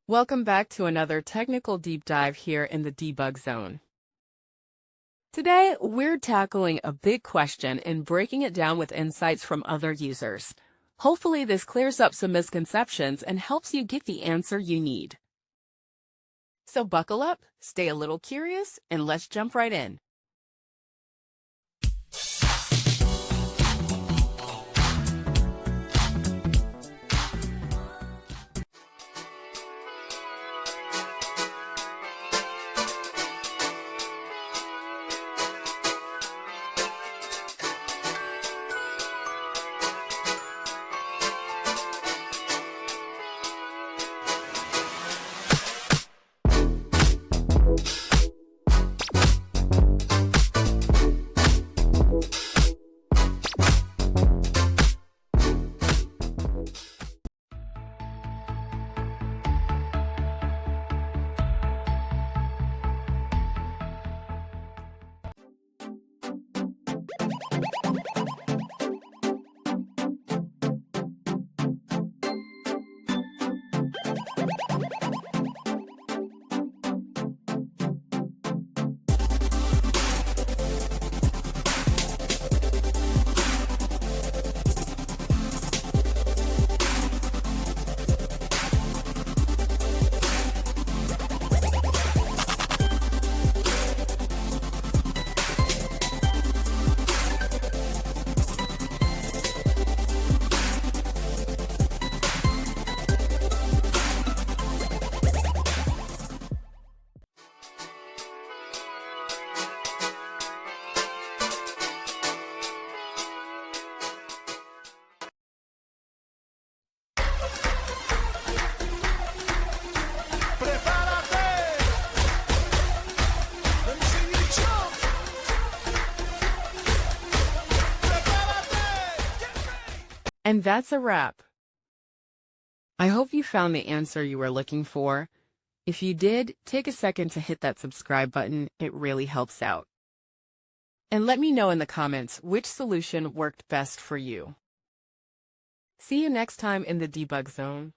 Welcome back to another technical deep dive here in the debug zone. Today, we're tackling a big question and breaking it down with insights from other users. Hopefully, this clears up some misconceptions and helps you get the answer you need. So buckle up, stay a little curious, and let's jump right in. And that's a wrap. I hope you found the answer you were looking for. If you did, take a second to hit that subscribe button. It really helps out. And let me know in the comments which solution worked best for you. See you next time in the debug zone.